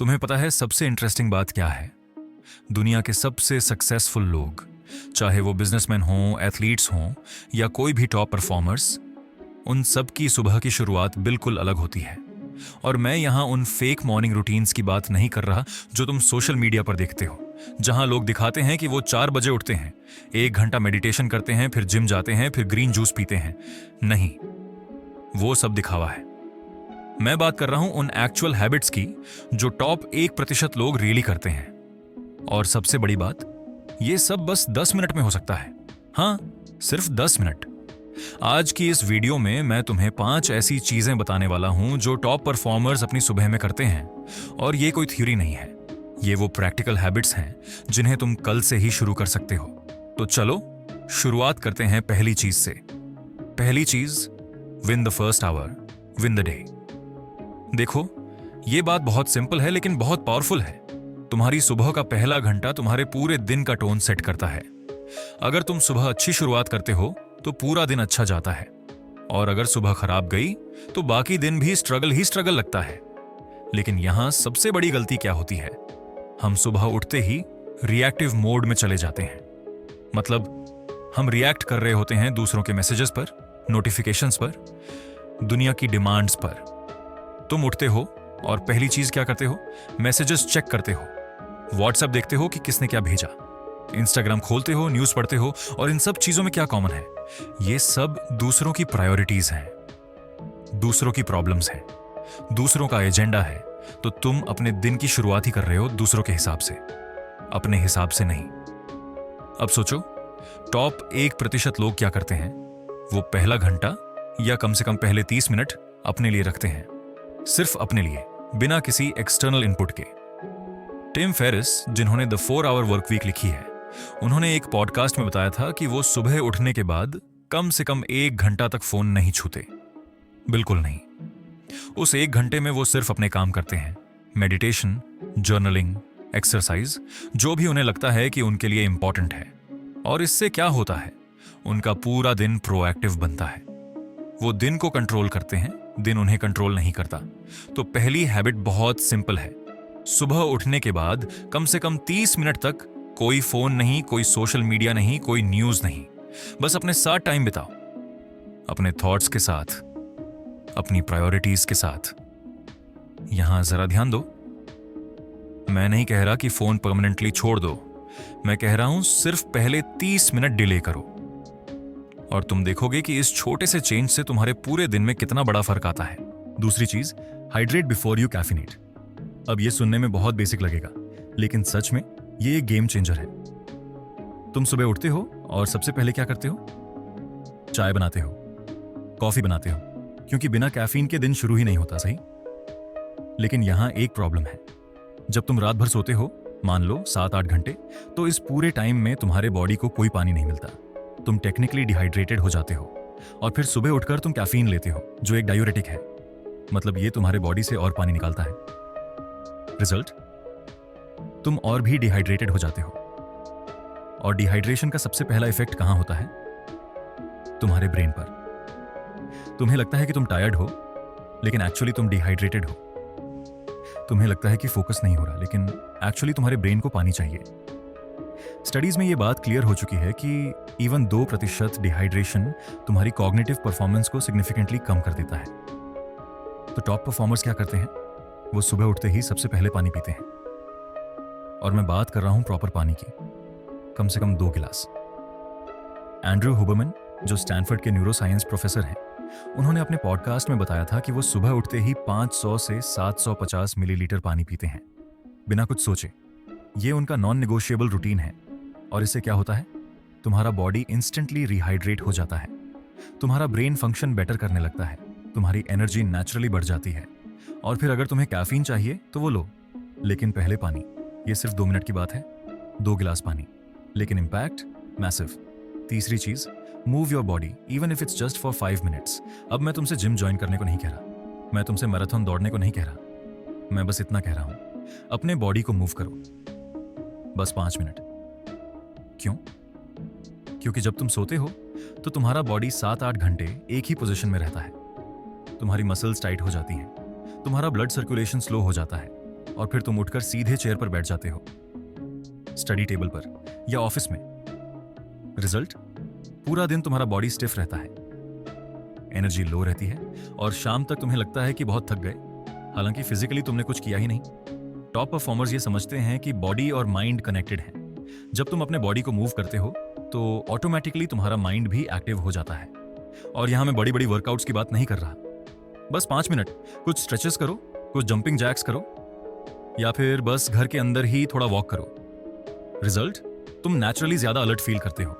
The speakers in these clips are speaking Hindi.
तुम्हें पता है सबसे इंटरेस्टिंग बात क्या है? दुनिया के सबसे सक्सेसफुल लोग, चाहे वो बिजनेसमैन हों, एथलीट्स हों या कोई भी टॉप परफॉर्मर्स, उन सब की सुबह की शुरुआत बिल्कुल अलग होती है। और मैं यहाँ उन फेक मॉर्निंग रूटीन्स की बात नहीं कर रहा जो तुम सोशल मीडिया पर देखते हो, जहां लोग दिखाते हैं कि वो 4 बजे उठते हैं, 1 घंटा मेडिटेशन करते हैं, फिर जिम जाते हैं, फिर ग्रीन जूस पीते हैं। नहीं, वो सब दिखावा है। मैं बात कर रहा हूं उन एक्चुअल हैबिट्स की जो टॉप 1% लोग रियली करते हैं। और सबसे बड़ी बात, ये सब बस 10 मिनट में हो सकता है। हाँ, सिर्फ 10 मिनट। आज की इस वीडियो में मैं तुम्हें 5 ऐसी चीजें बताने वाला हूं जो टॉप परफॉर्मर्स अपनी सुबह में करते हैं। और ये कोई थ्योरी नहीं है, ये वो प्रैक्टिकल हैबिट्स हैं जिन्हें तुम कल से ही शुरू कर सकते हो। तो चलो शुरुआत करते हैं पहली चीज से। पहली चीज, win the first hour, win the day. देखो, ये बात बहुत सिंपल है लेकिन बहुत पावरफुल है। तुम्हारी सुबह का पहला घंटा तुम्हारे पूरे दिन का टोन सेट करता है। अगर तुम सुबह अच्छी शुरुआत करते हो तो पूरा दिन अच्छा जाता है, और अगर सुबह खराब गई तो बाकी दिन भी स्ट्रगल लगता है। लेकिन यहां सबसे बड़ी गलती क्या होती है? हम सुबह उठते ही रिएक्टिव मोड में चले जाते हैं। मतलब हम रिएक्ट कर रहे होते हैं दूसरों के मैसेजेस पर, नोटिफिकेशंस पर, दुनिया की डिमांड्स पर। तुम उठते हो और पहली चीज क्या करते हो? मैसेजेस चेक करते हो, व्हाट्सएप देखते हो कि किसने क्या भेजा, इंस्टाग्राम खोलते हो, न्यूज पढ़ते हो। और इन सब चीजों में क्या कॉमन है? ये सब दूसरों की प्रायोरिटीज हैं, दूसरों की प्रॉब्लम्स हैं, दूसरों का एजेंडा है। तो तुम अपने दिन की शुरुआत ही कर रहे हो दूसरों के हिसाब से, अपने हिसाब से नहीं। अब सोचो, टॉप 1% लोग क्या करते हैं? वो पहला घंटा या कम से कम पहले 30 मिनट अपने लिए रखते हैं, सिर्फ अपने लिए, बिना किसी एक्सटर्नल इनपुट के। टिम फेरिस, जिन्होंने द 4 आवर वर्क वीक लिखी है, उन्होंने एक पॉडकास्ट में बताया था कि वो सुबह उठने के बाद कम से कम 1 घंटा तक फोन नहीं छूते, बिल्कुल नहीं। उस 1 घंटे में वो सिर्फ अपने काम करते हैं, मेडिटेशन, जर्नलिंग, एक्सरसाइज, जो भी उन्हें लगता है कि उनके लिए इंपॉर्टेंट है। और इससे क्या होता है? उनका पूरा दिन प्रोएक्टिव बनता है। वो दिन को कंट्रोल करते हैं, दिन उन्हें कंट्रोल नहीं करता। तो पहली हैबिट बहुत सिंपल है। सुबह उठने के बाद कम से कम 30 मिनट तक कोई फोन नहीं, कोई सोशल मीडिया नहीं, कोई न्यूज नहीं। बस अपने साथ टाइम बिताओ, अपने थॉट्स के साथ, अपनी प्रायोरिटीज के साथ। यहां जरा ध्यान दो, मैं नहीं कह रहा कि फोन परमानेंटली छोड़ दो, मैं कह रहा हूं सिर्फ पहले 30 मिनट डिले करो। और तुम देखोगे कि इस छोटे से चेंज से तुम्हारे पूरे दिन में कितना बड़ा फर्क आता है। दूसरी चीज, हाइड्रेट बिफोर यू कैफिनेट। अब ये सुनने में बहुत बेसिक लगेगा, लेकिन सच में ये एक गेम चेंजर है। तुम सुबह उठते हो और सबसे पहले क्या करते हो? चाय बनाते हो, कॉफी बनाते हो, क्योंकि बिना कैफीन के दिन शुरू ही नहीं होता, सही? लेकिन यहां एक प्रॉब्लम है। जब तुम रात भर सोते हो, मान लो 7-8 घंटे, तो इस पूरे टाइम में तुम्हारे बॉडी को कोई पानी नहीं मिलता। तुम टेक्निकली डिहाइड्रेटेड हो जाते हो, और फिर सुबह उठकर तुम कैफीन लेते हो, जो एक डायूरेटिक है। मतलब ये तुम्हारे बॉडी से और पानी निकालता है। रिजल्ट, तुम और भी डिहाइड्रेटेड हो जाते हो। और डिहाइड्रेशन का सबसे पहला इफेक्ट कहां होता है? तुम्हारे ब्रेन पर। तुम्हें लगता है कि तुम टायर्ड हो, लेकिन एक्चुअली तुम डिहाइड्रेटेड हो। तुम्हें लगता है कि फोकस नहीं हो रहा, लेकिन एक्चुअली तुम्हारे ब्रेन को पानी चाहिए। स्टडीज में यह बात क्लियर हो चुकी है कि इवन 2% डिहाइड्रेशन तुम्हारी कॉग्निटिव परफॉर्मेंस को सिग्निफिकेंटली कम कर देता है। तो टॉप परफॉर्मर्स क्या करते हैं? वो सुबह उठते ही सबसे पहले पानी पीते हैं। और मैं बात कर रहा हूं प्रॉपर पानी की, कम से कम 2 गिलास। एंड्रयू हुबरमैन, जो स्टैनफोर्ड के न्यूरोसाइंस प्रोफेसर हैं, उन्होंने अपने पॉडकास्ट में बताया था कि वो सुबह उठते ही 500 से 750 मिलीलीटर पानी पीते हैं, बिना कुछ सोचे। ये उनका नॉन नेगोशिएबल रूटीन है। और इससे क्या होता है? तुम्हारा बॉडी इंस्टेंटली रिहाइड्रेट हो जाता है, तुम्हारा ब्रेन फंक्शन बेटर करने लगता है, तुम्हारी एनर्जी नेचुरली बढ़ जाती है। और फिर अगर तुम्हें कैफीन चाहिए तो वो लो, लेकिन पहले पानी। ये सिर्फ 2 मिनट की बात है, 2 गिलास पानी, लेकिन इंपैक्ट मैसिव। तीसरी चीज, move your body even if it's just for 5 minutes. अब मैं तुमसे जिम ज्वाइन करने को नहीं कह रहा, मैं तुमसे मैराथन दौड़ने को नहीं कह रहा, मैं बस इतना कह रहा हूं, अपने बॉडी को मूव करो, बस 5 मिनट। क्यों? क्योंकि जब तुम सोते हो तो तुम्हारा बॉडी 7-8 घंटे एक ही पोजीशन में रहता है। तुम्हारी मसल्स टाइट हो जाती हैं, तुम्हारा ब्लड सर्कुलेशन स्लो हो जाता है, और फिर तुम उठकर सीधे चेयर पर बैठ जाते हो, स्टडी टेबल पर या ऑफिस में। रिजल्ट, पूरा दिन तुम्हारा बॉडी स्टिफ रहता है, एनर्जी लो रहती है और शाम तक तुम्हें लगता है कि बहुत थक गए, हालांकि फिजिकली तुमने कुछ किया ही नहीं। टॉप परफॉर्मर्स ये समझते हैं कि बॉडी और माइंड कनेक्टेड हैं। जब तुम अपने बॉडी को मूव करते हो तो ऑटोमेटिकली तुम्हारा माइंड भी एक्टिव हो जाता है। और यहां मैं बड़ी बड़ी वर्कआउट्स की बात नहीं कर रहा, बस 5 मिनट कुछ स्ट्रेचेस करो, कुछ जंपिंग जैक्स करो, या फिर बस घर के अंदर ही थोड़ा वॉक करो। रिजल्ट, तुम नेचुरली ज्यादा अलर्ट फील करते हो,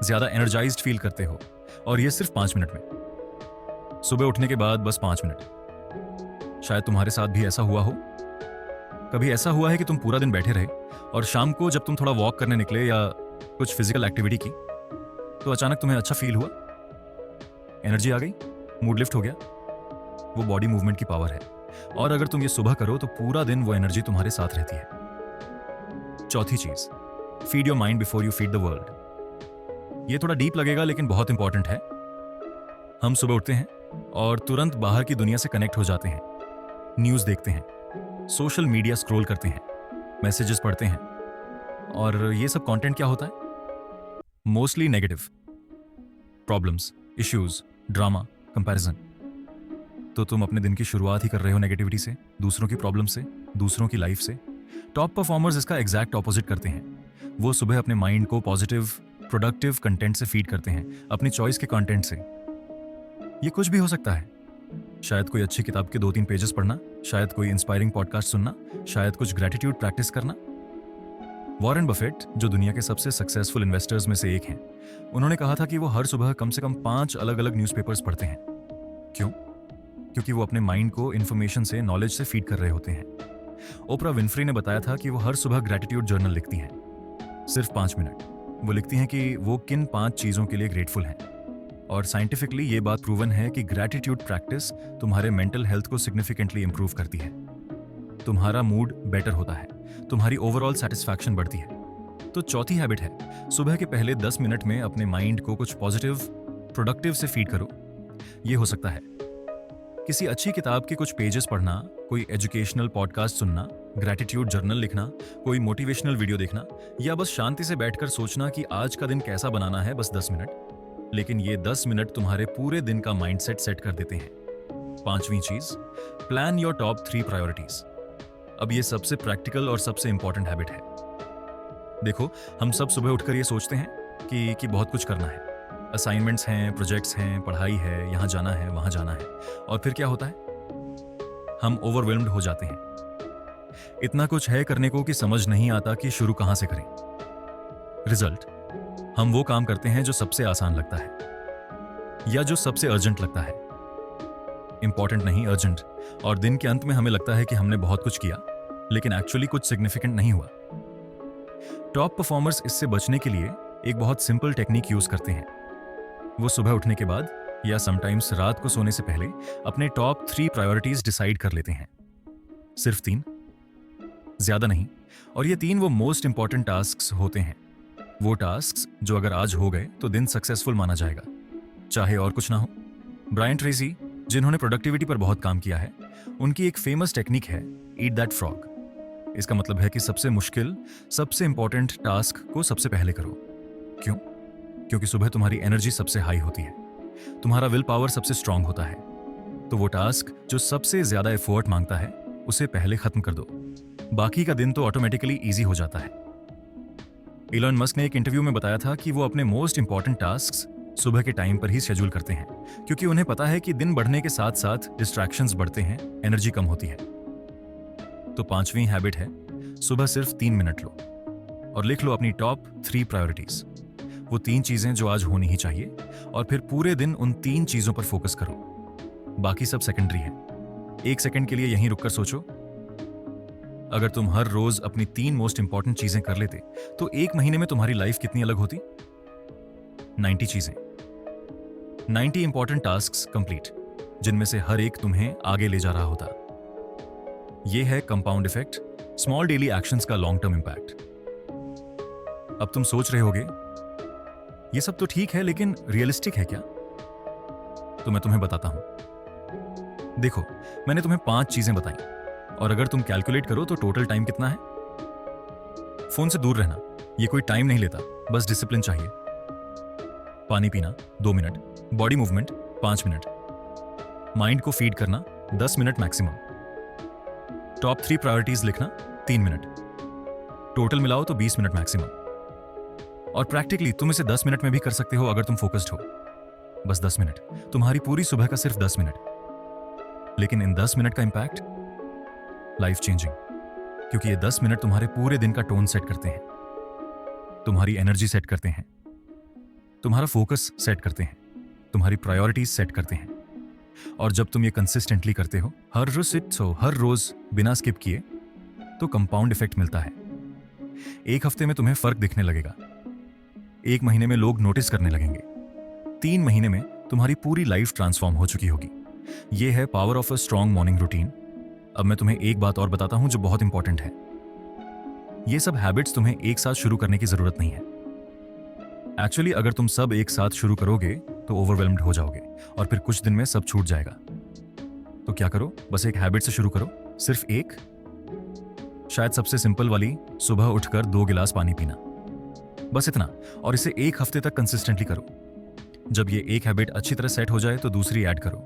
ज्यादा एनर्जाइज्ड फील करते हो, और ये सिर्फ 5 मिनट में। सुबह उठने के बाद बस 5 मिनट। शायद तुम्हारे साथ भी ऐसा हुआ हो। कभी ऐसा हुआ है कि तुम पूरा दिन बैठे रहे और शाम को जब तुम थोड़ा वॉक करने निकले या कुछ फिजिकल एक्टिविटी की तो अचानक तुम्हें अच्छा फील हुआ, एनर्जी आ गई, मूड लिफ्ट हो गया। वो बॉडी मूवमेंट की पावर है, और अगर तुम ये सुबह करो तो पूरा दिन वो एनर्जी तुम्हारे साथ रहती है। चौथी चीज, feed your mind before you feed the world. ये थोड़ा डीप लगेगा लेकिन बहुत इंपॉर्टेंट है। हम सुबह उठते हैं और तुरंत बाहर की दुनिया से कनेक्ट हो जाते हैं, न्यूज देखते हैं, सोशल मीडिया स्क्रॉल करते हैं, मैसेजेस पढ़ते हैं, और ये सब कंटेंट क्या होता है? Mostly negative, problems, issues, drama, comparison. तो तुम अपने दिन की शुरुआत ही कर रहे हो नेगेटिविटी से, दूसरों की प्रॉब्लम से, दूसरों की लाइफ से। टॉप परफॉर्मर्स इसका एग्जैक्ट ऑपोजिट करते हैं। वो सुबह अपने माइंड को पॉजिटिव, प्रोडक्टिव कंटेंट से फीड करते हैं, अपनी चॉइस के कंटेंट से। ये कुछ भी हो सकता है, शायद कोई अच्छी किताब के 2-3 पेजेस पढ़ना, शायद कोई इंस्पायरिंग पॉडकास्ट सुनना, शायद कुछ ग्रेटिट्यूड प्रैक्टिस करना। वॉरेन बफेट, जो दुनिया के सबसे सक्सेसफुल इन्वेस्टर्स में से एक हैं, उन्होंने कहा था कि वो हर सुबह कम से कम 5 अलग अलग न्यूज़पेपर्स पढ़ते हैं। क्यों? क्योंकि वो अपने माइंड को इन्फॉर्मेशन से, नॉलेज से फीड कर रहे होते हैं। ओपरा विनफ्री ने बताया था कि वो हर सुबह ग्रेटिट्यूड जर्नल लिखती हैं, सिर्फ 5 मिनट। वो लिखती हैं कि वो किन 5 चीज़ों के लिए ग्रेटफुल हैं। और साइंटिफिकली ये बात प्रूवन है कि ग्रेटिट्यूड प्रैक्टिस तुम्हारे मेंटल हेल्थ को सिग्निफिकेंटली इंप्रूव करती है। तुम्हारा मूड बेटर होता है, तुम्हारी ओवरऑल सेटिस्फैक्शन बढ़ती है। तो चौथी हैबिट है, सुबह के पहले 10 मिनट में अपने माइंड को कुछ पॉजिटिव, प्रोडक्टिव से फीड करो। ये हो सकता है किसी अच्छी किताब के कुछ पेजेस पढ़ना, कोई एजुकेशनल पॉडकास्ट सुनना, ग्रेटिट्यूड जर्नल लिखना, कोई मोटिवेशनल वीडियो देखना, या बस शांति से बैठकर सोचना कि आज का दिन कैसा बनाना है, बस 10 मिनट। लेकिन ये 10 मिनट तुम्हारे पूरे दिन का माइंडसेट सेट कर देते हैं। 5वीं चीज, प्लान योर टॉप 3 प्रायोरिटीज। अब ये सबसे प्रैक्टिकल और सबसे इंपॉर्टेंट हैबिट है। देखो, हम सब सुबह उठकर ये सोचते हैं कि बहुत कुछ करना है, असाइनमेंट्स हैं, प्रोजेक्ट्स हैं, पढ़ाई है, यहाँ जाना है, वहाँ जाना है, और फिर क्या होता है? हम ओवरवेल्म्ड हो जाते हैं। इतना कुछ है करने को कि समझ नहीं आता कि शुरू कहाँ से करें। रिजल्ट, हम वो काम करते हैं जो सबसे आसान लगता है या जो सबसे अर्जेंट लगता है। इंपॉर्टेंट नहीं, अर्जेंट। और दिन के अंत में हमें लगता है कि हमने बहुत कुछ किया, लेकिन एक्चुअली कुछ सिग्निफिकेंट नहीं हुआ। टॉप परफॉर्मर्स इससे बचने के लिए एक बहुत सिंपल टेक्निक यूज करते हैं। वो सुबह उठने के बाद या समटाइम्स रात को सोने से पहले अपने टॉप 3 प्रायोरिटीज डिसाइड कर लेते हैं। सिर्फ 3, ज्यादा नहीं। और ये 3 वो मोस्ट इंपॉर्टेंट टास्क्स होते हैं, वो टास्क्स जो अगर आज हो गए तो दिन सक्सेसफुल माना जाएगा, चाहे और कुछ ना हो। ब्रायन ट्रेसी, जिन्होंने प्रोडक्टिविटी पर बहुत काम किया है, उनकी एक फेमस टेक्निक है ईट दैट फ्रॉग। इसका मतलब है कि सबसे मुश्किल, सबसे इंपॉर्टेंट टास्क को सबसे पहले करो। क्यों? क्योंकि सुबह तुम्हारी एनर्जी सबसे हाई होती है, तुम्हारा विल पावर सबसे स्ट्रांग होता है। तो वो टास्क जो सबसे ज्यादा एफर्ट मांगता है, उसे पहले खत्म कर दो। बाकी का दिन तो ऑटोमेटिकली ईजी हो जाता है। इलॉन मस्क ने एक इंटरव्यू में बताया था कि वो अपने मोस्ट इंपॉर्टेंट टास्क सुबह के टाइम पर ही शेड्यूल करते हैं, क्योंकि उन्हें पता है कि दिन बढ़ने के साथ साथ डिस्ट्रैक्शंस बढ़ते हैं, एनर्जी कम होती है। तो 5वीं हैबिट है, सुबह सिर्फ 3 मिनट लो और लिख लो अपनी टॉप 3 प्रायोरिटीज। वो 3 चीजें जो आज होनी ही चाहिए, और फिर पूरे दिन उन 3 चीजों पर फोकस करो। बाकी सब सेकेंडरी है। 1 सेकंड के लिए यहीं रुककर सोचो, अगर तुम हर रोज अपनी 3 मोस्ट इंपॉर्टेंट चीजें कर लेते तो 1 महीने में तुम्हारी लाइफ कितनी अलग होती? 90 चीजें, 90 इंपॉर्टेंट टास्क्स कंप्लीट, जिनमें से हर एक तुम्हें आगे ले जा रहा होता। यह है compound effect, small daily actions का लॉन्ग टर्म इंपैक्ट। अब तुम सोच रहे होगे, ये सब तो ठीक है, लेकिन रियलिस्टिक है क्या? तो मैं तुम्हें बताता हूं। देखो, मैंने तुम्हें 5 चीजें बताई, और अगर तुम कैलकुलेट करो तो टोटल टाइम कितना है? फोन से दूर रहना, ये कोई टाइम नहीं लेता, बस डिसिप्लिन चाहिए। पानी पीना 2 minute, body movement 5 minute, mind को फीड करना 10 मिनट मैक्सिमम, टॉप 3 प्रायोरिटीज लिखना 3 मिनट, टोटल मिलाओ तो 20 मिनट मैक्सिमम। और प्रैक्टिकली तुम इसे 10 मिनट में भी कर सकते हो अगर तुम फोकस्ड हो। बस 10 मिनट, तुम्हारी पूरी सुबह का सिर्फ 10 मिनट, लेकिन इन 10 मिनट का इंपैक्ट लाइफ चेंजिंग, क्योंकि ये 10 मिनट तुम्हारे पूरे दिन का टोन सेट करते हैं, तुम्हारी एनर्जी सेट करते हैं, तुम्हारा फोकस सेट करते हैं, तुम्हारी प्रायोरिटीज सेट करते हैं। और जब तुम ये कंसिस्टेंटली करते हो, हर रोज बिना स्किप किए, तो कंपाउंड इफेक्ट मिलता है। एक हफ्ते में तुम्हें फर्क दिखने लगेगा, 1 महीने में लोग नोटिस करने लगेंगे, 3 महीने में तुम्हारी पूरी लाइफ ट्रांसफॉर्म हो चुकी होगी। यह है power of a strong morning routine. अब मैं तुम्हें एक बात और बताता हूं जो बहुत इंपॉर्टेंट है। ये सब हैबिट्स तुम्हें एक साथ शुरू करने की जरूरत नहीं है। एक्चुअली अगर तुम सब एक साथ शुरू करोगे तो ओवरवेल्म्ड हो जाओगे और फिर कुछ दिन में सब छूट जाएगा। तो क्या करो, बस एक हैबिट से शुरू करो, सिर्फ एक, शायद सबसे सिंपल वाली, सुबह उठकर 2 गिलास पानी पीना, बस इतना। और इसे 1 हफ्ते तक कंसिस्टेंटली करो। जब ये एक हैबिट अच्छी तरह सेट हो जाए तो दूसरी ऐड करो,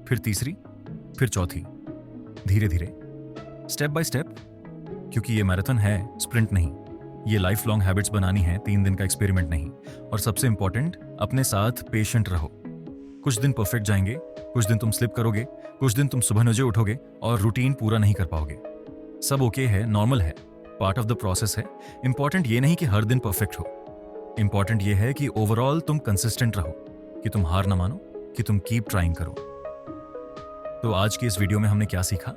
फिर तीसरी, फिर चौथी, धीरे धीरे, स्टेप बाय स्टेप, क्योंकि ये मैराथन है, स्प्रिंट नहीं। ये लाइफ लॉन्ग हैबिट्स बनानी है, 3 दिन का एक्सपेरिमेंट नहीं। और सबसे इंपॉर्टेंट, अपने साथ पेशेंट रहो। कुछ दिन परफेक्ट जाएंगे, कुछ दिन तुम स्लिप करोगे, कुछ दिन तुम सुबह नजे उठोगे और रूटीन पूरा नहीं कर पाओगे। सब ओके है, नॉर्मल है, पार्ट ऑफ द प्रोसेस है। इंपॉर्टेंट ये नहीं कि हर दिन परफेक्ट हो, इंपॉर्टेंट ये है कि ओवरऑल तुम कंसिस्टेंट रहो, कि तुम हार ना मानो, कि तुम कीप ट्राइंग करो। तो आज की इस वीडियो में हमने क्या सीखा?